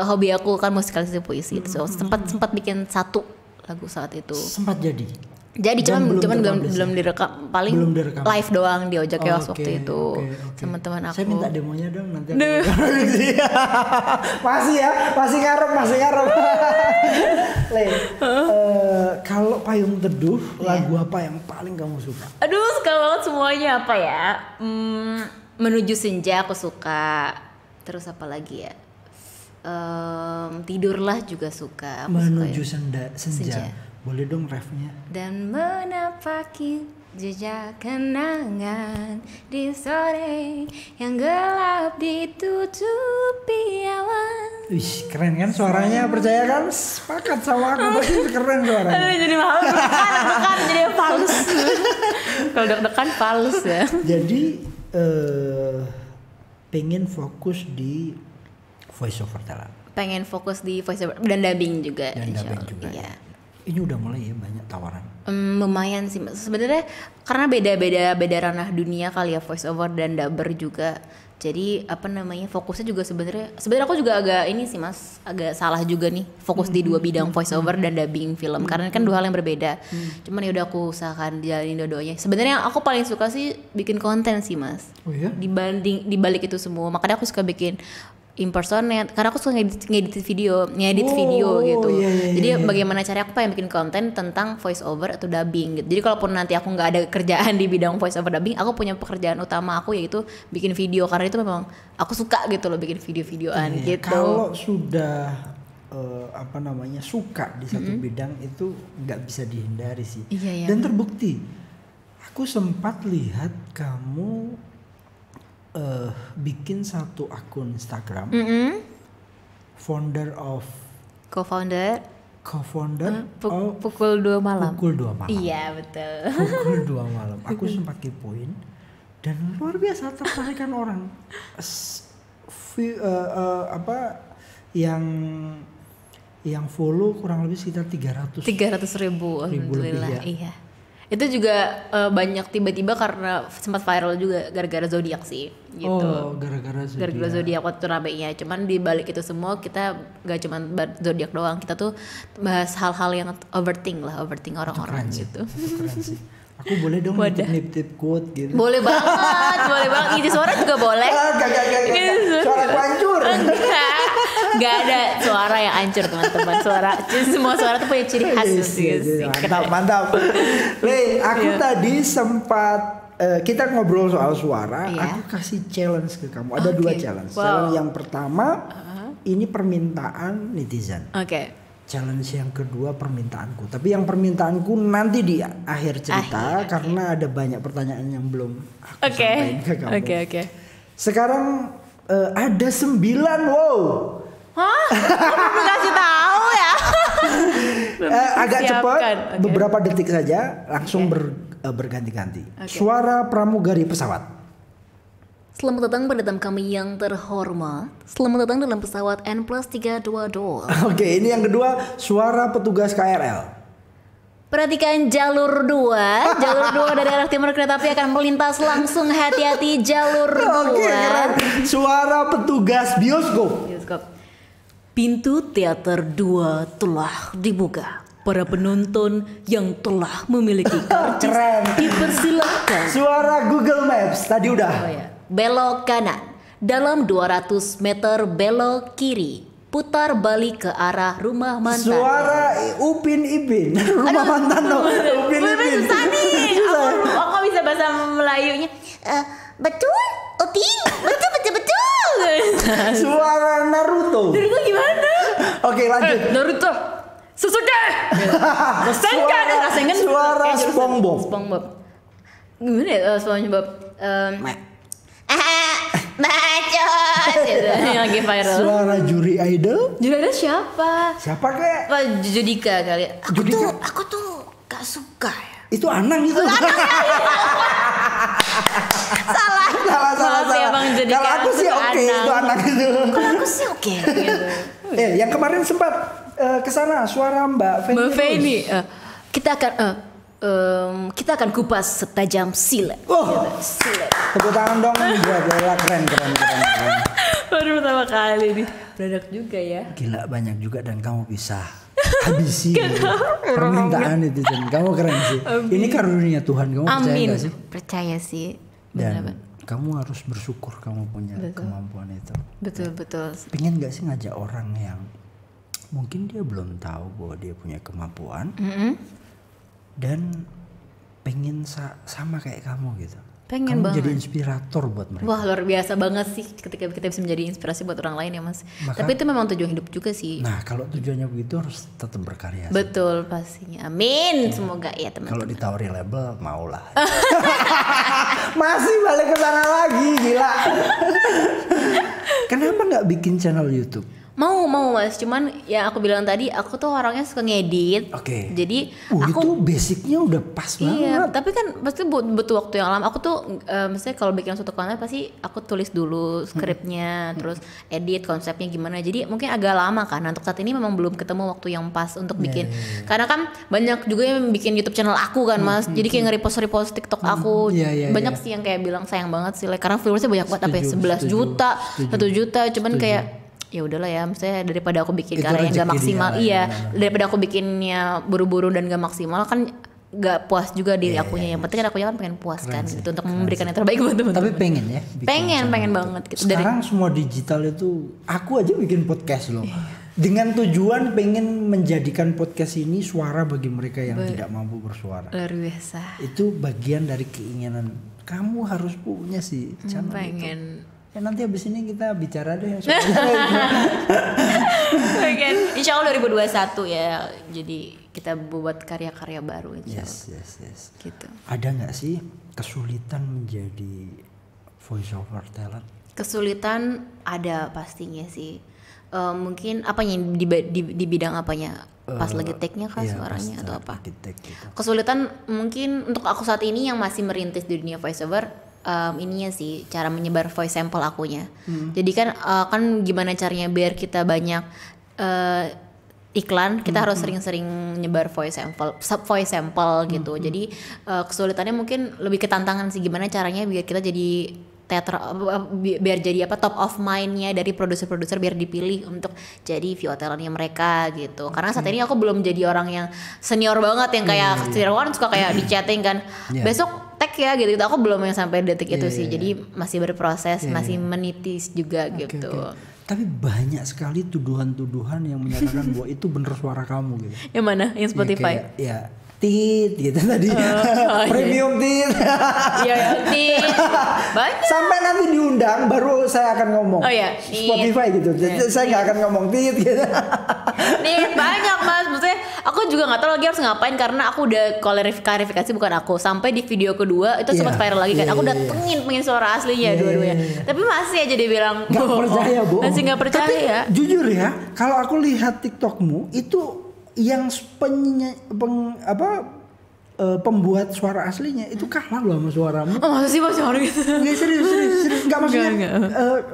hobi aku kan musikalisasi puisi. So, sempat bikin satu lagu saat itu. Sempat jadi. Jadi cuman belum direkam, paling belum direkam. Live doang di Ojek Keos waktu itu sama teman aku. Saya minta demonya dong nanti. masih ngarep. Le, kalau Payung Teduh, lagu apa yang paling kamu suka? Aduh, suka banget semuanya apa ya? Menuju Senja aku suka. Terus apa lagi ya? Tidurlah juga suka. Menuju Senja. Boleh dong refnya. Dan menapaki jejak kenangan di sore yang gelap ditutupi awan. Wih, keren kan suaranya, percaya kan? Sepakat sama aku, pasti keren suaranya. Aduh, jadi malu deg-degan jadi falus. Kalau deg-degan falus ya. Jadi pengen fokus di voice over talent. Pengen fokus di voice over dan dubbing juga. Iya. Ini udah mulai ya banyak tawaran. Lumayan sih sebenarnya karena beda ranah dunia kali ya voice over dan dubber juga. Jadi fokusnya juga sebenarnya aku juga agak ini sih mas, agak salah juga nih fokus di dua bidang voice over dan dubbing film karena kan dua hal yang berbeda. Cuman ya udah aku usahakan jalanin dua-duanya. Sebenarnya aku paling suka sih bikin konten sih mas. Oh iya? Dibalik itu semua makanya aku suka bikin impersonate karena aku suka ngedit video gitu. Jadi bagaimana cara aku pengen bikin konten tentang voice over atau dubbing gitu. Jadi kalaupun nanti aku nggak ada kerjaan di bidang voice over dubbing, aku punya pekerjaan utama aku yaitu bikin video karena itu memang aku suka gitu loh bikin video-videoan gitu. Kalau sudah suka di satu bidang itu nggak bisa dihindari sih. Dan terbukti. Aku sempat lihat kamu bikin satu akun Instagram, co-founder pukul 2 malam. Iya betul. Pukul 2 malam. Aku sempat kepoin dan luar biasa tertarikan orang. Yang follow kurang lebih sekitar 300 ribu alhamdulillah. Iya. Itu juga banyak tiba-tiba karena sempat viral juga gara-gara zodiak sih gitu. Oh, gara-gara zodiak waktu ramenya. Cuman di balik itu semua kita gak cuma zodiak doang, kita tuh bahas hal-hal yang overthink orang-orang gitu. Keren sih. Aku boleh dong nitip quote gitu. Boleh banget. Ngisi suara juga boleh. Gak. Suara hancur. Gak ada suara yang hancur teman-teman. Semua suara tuh punya ciri khas. Mantap. Le, aku tadi sempat kita ngobrol soal suara. Aku kasih challenge ke kamu. Ada 2 challenge. Challenge yang pertama ini permintaan netizen. Challenge yang kedua permintaanku. Tapi yang permintaanku nanti di akhir cerita karena ada banyak pertanyaan yang belum aku sampaikan ke kamu. Oke. Sekarang Ada 9, wow. Hah? Kamu kasih tahu ya? Agak cepat, Okay. beberapa detik saja, langsung berganti-ganti. Okay. Suara pramugari pesawat. Selamat datang pada tamu kami yang terhormat. Selamat datang dalam pesawat N+322. Oke, ini yang kedua, suara petugas KRL. Perhatikan jalur 2. Jalur 2 dari arah timur kereta api akan melintas langsung. Hati-hati jalur 2. Oke, keren. Suara petugas bioskop. Pintu teater 2 telah dibuka. Para penonton yang telah memiliki karcis Keren. dipersilakan. Suara Google Maps tadi udah. Oh ya. Belok kanan. Dalam 200 meter belok kiri. Putar balik ke arah rumah mantan. Suara Upin Ipin. Rumah mantan lo. Upin Ipin. Susah nih. Aku bisa bahasa Melayunya. Betul, Upin. Betul. Suara Naruto. Naruto gimana? Oke, lanjut. Naruto. Sasuke. Rasengan. Suara SpongeBob. Gimana ya SpongeBob? Bacot. Yang lagi viral. Suara juri idol. Juri ada siapa? Siapa kek? Apa Judika kali? Judika. Aku tuh gak suka ya. Itu Anang itu. Salah. Maaf ya Bang Judika. Kalau aku sih oke, itu Anang itu. Kalau aku sih oke. Gitu. Yang kemarin sempat kesana suara Mbak Feni. Mbak Feni, kita akan kupas setajam silet. Oh. Silet. Tepuk tangan dong buat Bella, keren. Baru pertama kali nih. Beradak juga ya. Gila, banyak juga dan kamu bisa habisi permintaan itu, dan kamu keren sih. Ini karunia Tuhan, kamu percaya gak sih? Percaya sih. Dan kamu harus bersyukur kamu punya kemampuan itu. Betul. Pengen gak sih ngajak orang yang mungkin dia belum tahu bahwa dia punya kemampuan, dan pengen sama kayak kamu gitu. Pengen kamu banget. jadi inspirator buat mereka. Wah, luar biasa banget sih ketika kita bisa menjadi inspirasi buat orang lain ya Mas. Tapi itu memang tujuan hidup juga sih. Nah, kalau tujuannya begitu harus tetap berkarya. Betul pastinya. Amin. Semoga ya teman-teman. Kalau ditawari label, maulah. Masih balik ke sana lagi, gila. Kenapa nggak bikin channel YouTube? Mau Mas, cuman ya aku bilang tadi aku tuh orangnya suka ngedit. Oke. Jadi aku itu basicnya udah pas banget. Iya, tapi kan pasti butuh waktu yang lama. Aku tuh misalnya kalau bikin suatu konten pasti aku tulis dulu skripnya, terus edit konsepnya gimana. Jadi mungkin agak lama kan. Untuk saat ini memang belum ketemu waktu yang pas untuk bikin. Karena kan banyak juga yang bikin YouTube channel aku kan Mas. Jadi kayak nge-repost TikTok aku. Banyak sih yang kayak bilang sayang banget sih, karena viewersnya banyak banget, sampai 11 juta, 1 juta. Cuman kayak ya udahlah ya, misalnya daripada aku bikin karya yang gak maksimal, daripada aku bikinnya buru-buru dan gak maksimal kan gak puas juga diri akunya. Yang penting kan akunya kan pengen puas kan gitu, untuk memberikan yang terbaik buat teman-teman. Tapi pengen ya, pengen banget gitu. Sekarang semua digital itu, aku aja bikin podcast loh, dengan tujuan pengen menjadikan podcast ini suara bagi mereka yang tidak mampu bersuara. Luar biasa. Itu bagian dari keinginan kamu harus punya sih channel pengen itu. Nanti abis ini kita bicara deh. Insya Allah 2021 ya. Jadi kita buat karya-karya baru. Yes. Gitu. Ada nggak sih kesulitan menjadi voice over talent? Kesulitan ada pastinya sih. Mungkin apanya di bidang apanya? Pas lagi take-nya kah suaranya atau apa? Gitu. Kesulitan mungkin untuk aku saat ini yang masih merintis di dunia voice over. Ininya sih cara menyebar voice sample akunya. Jadi kan gimana caranya biar kita banyak iklan, kita harus sering-sering nyebar voice sample gitu. Jadi kesulitannya mungkin lebih ke tantangan sih, gimana caranya biar kita jadi biar jadi top of mind-nya dari produser-produser, biar dipilih untuk jadi VO talentnya mereka gitu. Karena saat ini aku belum jadi orang yang senior banget yang kayak Sirwan suka kayak di chatting kan. Besok tag ya gitu. Aku belum yang sampai detik itu sih. Jadi masih berproses, masih menitis juga gitu. Tapi banyak sekali tuduhan-tuduhan yang menyatakan bahwa itu bener suara kamu gitu. Yang mana? Yang Spotify? Ya tit gitu tadi. Premium tit. Iya, tit. Banyak. Sampai nanti diundang baru saya akan ngomong. Oh iya, Spotify gitu. Jadi saya nggak akan ngomong tit gitu. Nih banyak Mas, maksudnya Aku juga nggak tahu lagi harus ngapain karena aku udah klarifikasi bukan aku. Sampai di video kedua itu sempat viral lagi kan. Aku udah pengen suara aslinya dua-duanya. Tapi masih aja dia bilang nggak percaya, bohong. Masih nggak percaya. Tapi, jujur ya, kalau aku lihat TikTokmu itu yang pembuat suara aslinya itu kalah loh sama suaramu. Oh, masa sih Mas orang gitu? Nggak, serius. Nggak maksudnya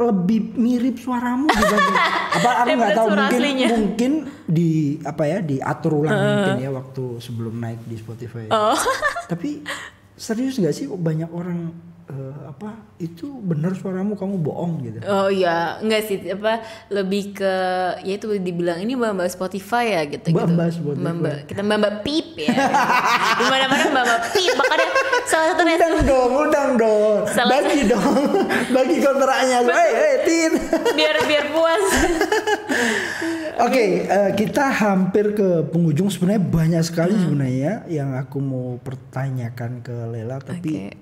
lebih mirip suaramu dibanding. Apa aku nggak tahu, mungkin diatur ulang mungkin ya waktu sebelum naik di Spotify. Tapi serius nggak sih banyak orang itu bener suaramu, kamu bohong gitu? Oh iya, enggak sih, lebih ke ya itu dibilang ini mbak Spotify ya gitu. Mbak Spotify. Kita mbak Pip ya. Di mana-mana mbak Pip, makanya salah satu undang dong. Bagi kontraknya. Tin. Biar puas. Oke, kita hampir ke penghujung. Sebenarnya banyak sekali sebenarnya yang aku mau pertanyakan ke Lela, tapi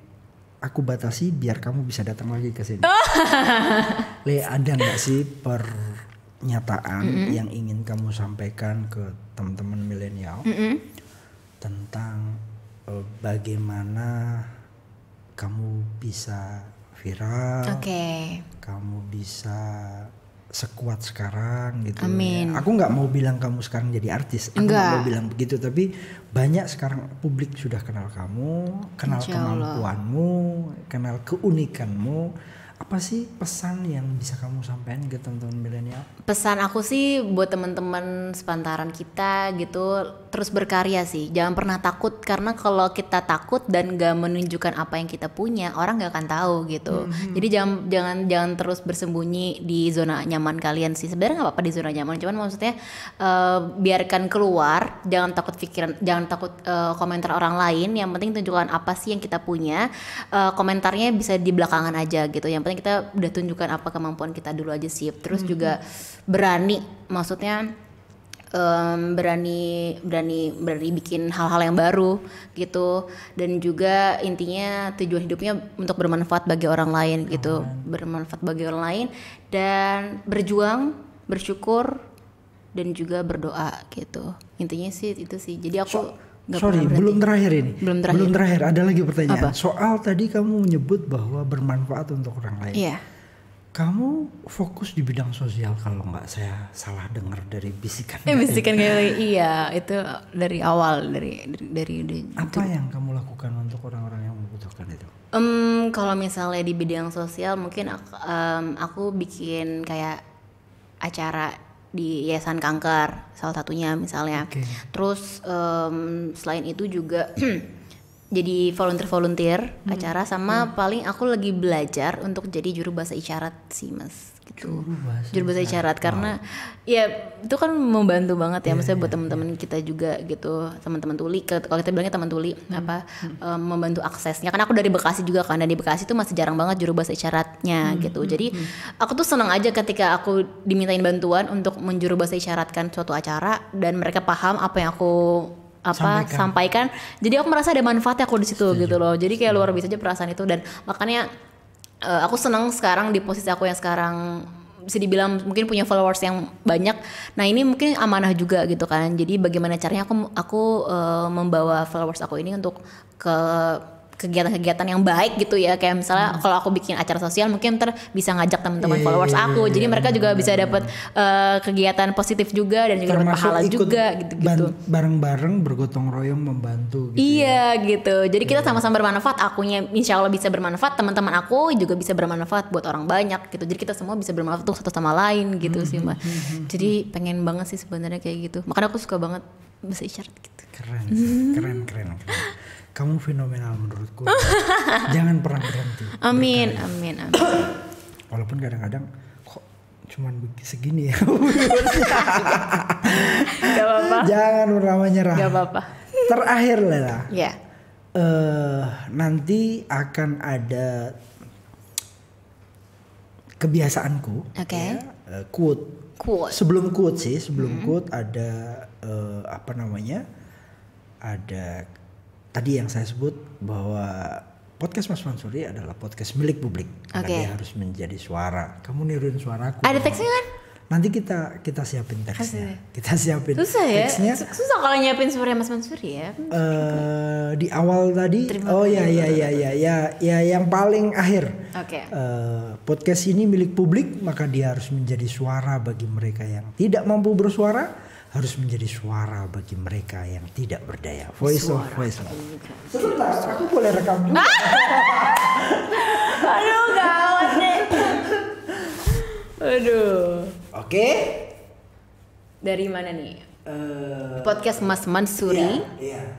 aku batasi biar kamu bisa datang lagi ke sini. Le, ada nggak sih pernyataan yang ingin kamu sampaikan ke teman-teman milenial tentang bagaimana kamu bisa viral, kamu bisa sekuat sekarang gitu. Amin. Ya. Aku nggak mau bilang kamu sekarang jadi artis, aku nggak mau bilang begitu, tapi banyak sekarang publik sudah kenal kamu, kenal kemampuanmu, kenal keunikanmu. Apa sih pesan yang bisa kamu sampaikan ke teman-teman milenial? Pesan aku sih buat teman-teman sepantaran kita gitu, terus berkarya sih. Jangan pernah takut, karena kalau kita takut dan gak menunjukkan apa yang kita punya, orang gak akan tahu gitu. Jadi jangan terus bersembunyi di zona nyaman kalian sih. Sebenarnya nggak apa-apa di zona nyaman, cuman maksudnya biarkan keluar. Jangan takut komentar orang lain. Yang penting tunjukkan apa sih yang kita punya. Komentarnya bisa di belakangan aja gitu. Yang penting kita udah tunjukkan apa kemampuan kita dulu aja sih. Terus juga berani, maksudnya berani bikin hal-hal yang baru gitu. Dan juga intinya tujuan hidupnya untuk bermanfaat bagi orang lain gitu. Bermanfaat bagi orang lain dan berjuang, bersyukur dan juga berdoa gitu. Intinya sih itu sih. Jadi aku belum terakhir ini. Belum terakhir. Ada lagi pertanyaan. Apa? Soal tadi kamu menyebut bahwa bermanfaat untuk orang lain. Iya. Kamu fokus di bidang sosial kalau nggak saya salah dengar dari bisikan. Bisikan kayak iya, itu dari awal dari apa yang kamu lakukan untuk orang-orang yang membutuhkan itu? Kalau misalnya di bidang sosial mungkin aku bikin kayak acara di Yayasan Kanker salah satunya misalnya. Terus selain itu juga jadi volunteer acara, sama paling aku lagi belajar untuk jadi juru bahasa isyarat sih Mas gitu. Juru bahasa isyarat karena ya itu kan membantu banget ya, maksudnya buat teman-teman kita juga gitu, teman-teman tuli, kalau kita bilangnya teman tuli membantu aksesnya. Karena aku dari Bekasi juga kan, dan di Bekasi tuh masih jarang banget juru bahasa isyaratnya gitu. Jadi aku tuh senang aja ketika aku dimintain bantuan untuk menjuru bahasa isyaratkan suatu acara dan mereka paham apa yang aku sampaikan. Jadi aku merasa ada manfaatnya aku di situ gitu loh. Jadi kayak luar biasa aja perasaan itu, dan makanya aku senang sekarang di posisi aku yang sekarang bisa dibilang mungkin punya followers yang banyak. Nah ini mungkin amanah juga gitu kan. Jadi bagaimana caranya aku membawa followers aku ini untuk ke kegiatan-kegiatan yang baik gitu ya, kayak misalnya kalau aku bikin acara sosial mungkin ntar bisa ngajak teman-teman followers aku, jadi mereka juga bisa dapat kegiatan positif juga dan juga dapat pahala juga gitu-gitu. Bareng-bareng bergotong royong membantu gitu. Iya gitu, jadi kita sama-sama bermanfaat, akunya insya Allah bisa bermanfaat, teman-teman aku juga bisa bermanfaat buat orang banyak gitu, jadi kita semua bisa bermanfaat tuh satu sama lain gitu sih Mbak. Jadi pengen banget sih sebenarnya kayak gitu, makanya aku suka banget bahasa isyarat gitu. Keren. Kamu fenomenal menurutku. Jangan pernah berhenti. Amin. Walaupun kadang-kadang kok cuman segini ya. Gak apa-apa. Jangan pernah menyerah. Gak apa-apa. Terakhir Lela. Ya. Nanti akan ada kebiasaanku. Oke. Quote. Sebelum quote ada ada tadi yang saya sebut bahwa podcast Mas Mansuri adalah podcast milik publik. Dia harus menjadi suara. Kamu niruin suaraku. Ada teksnya kan? Nanti kita siapin teksnya. Kita siapin Susah ya? teksnya. Susah kalau nyiapin suara Mas Mansuri ya. Di awal tadi, ya yang paling akhir. Oke. Podcast ini milik publik, maka dia harus menjadi suara bagi mereka yang tidak mampu bersuara, harus menjadi suara bagi mereka yang tidak berdaya. Voice of Voiceless. Sebentar, aku boleh rekam juga. Aduh, gawat nih. Aduh. Oke. Dari mana nih? Podcast Mas Mansuri. Iya.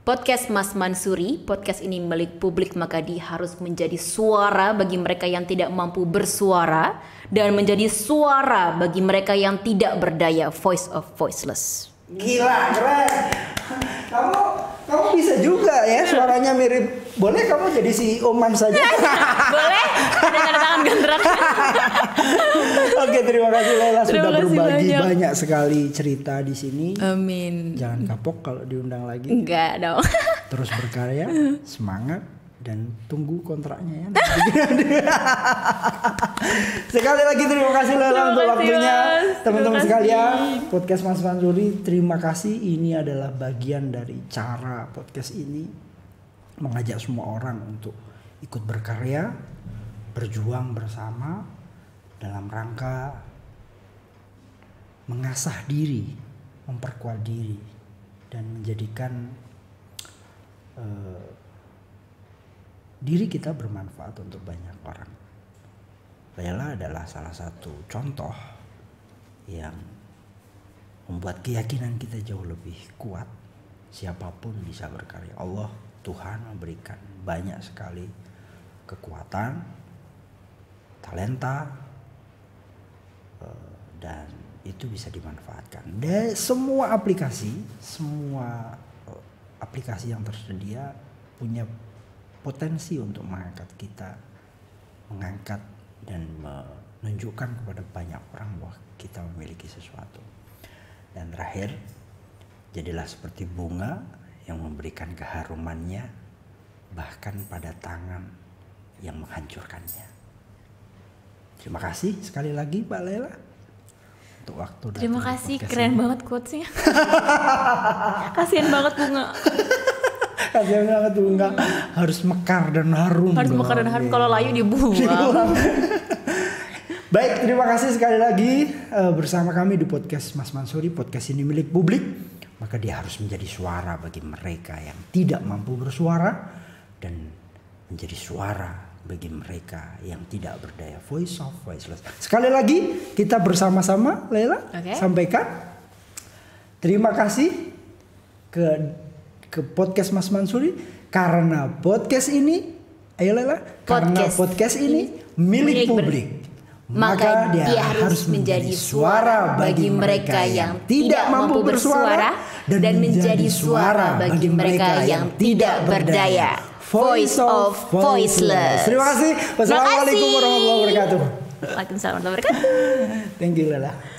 Podcast Mas Mansuri. Podcast ini milik publik, maka dia harus menjadi suara bagi mereka yang tidak mampu bersuara dan menjadi suara bagi mereka yang tidak berdaya. Voice of Voiceless. Gila, keren. Kamu bisa juga ya, suaranya mirip. Boleh kamu jadi CEO MAN saja? Boleh? Ada tanda tangan gandrak. Oke, terima kasih Lela sudah Terima kasih berbagi banyak. banyak sekali cerita di sini. Amin. Jangan kapok kalau diundang lagi. Enggak dong. Terus berkarya, semangat, dan tunggu kontraknya ya. Sekali lagi terima kasih Lela Terima untuk kasih, waktunya. Mas. Teman-teman Terima sekalian, kasih. podcast Mas Mansuri, terima kasih. Ini adalah bagian dari cara podcast ini mengajak semua orang untuk ikut berkarya, berjuang bersama dalam rangka mengasah diri, memperkuat diri, dan menjadikan diri kita bermanfaat untuk banyak orang. Lela adalah salah satu contoh yang membuat keyakinan kita jauh lebih kuat. Siapapun bisa berkarya. Allah, Tuhan memberikan banyak sekali kekuatan, talenta, dan itu bisa dimanfaatkan. Dan semua aplikasi yang tersedia punya potensi untuk mengangkat kita, mengangkat dan menunjukkan kepada banyak orang bahwa kita memiliki sesuatu. Dan terakhir, jadilah seperti bunga yang memberikan keharumannya bahkan pada tangan yang menghancurkannya. Terima kasih sekali lagi Mbak Lela untuk waktu dan Terima kasih, podcast keren ini. banget quotes-nya. Kasian banget bunga. Kasihan banget bunga, harus mekar dan harum. Harus mekar dan harum, kalau layu dibuang. Baik, terima kasih sekali lagi bersama kami di podcast Mas Mansuri. Podcast ini milik publik, maka dia harus menjadi suara bagi mereka yang tidak mampu bersuara dan menjadi suara bagi mereka yang tidak berdaya. Voice of Voiceless. Sekali lagi kita bersama-sama Lela sampaikan terima kasih ke podcast Mas Mansuri, karena podcast ini, ayo Lela, karena podcast ini milik publik, maka dia harus menjadi suara bagi mereka yang tidak mampu bersuara dan menjadi suara bagi mereka yang tidak berdaya. Voice of Voiceless. Terima kasih. Wassalamualaikum warahmatullahi wabarakatuh. Waalaikumsalam warahmatullahi wabarakatuh. Thank you Lela.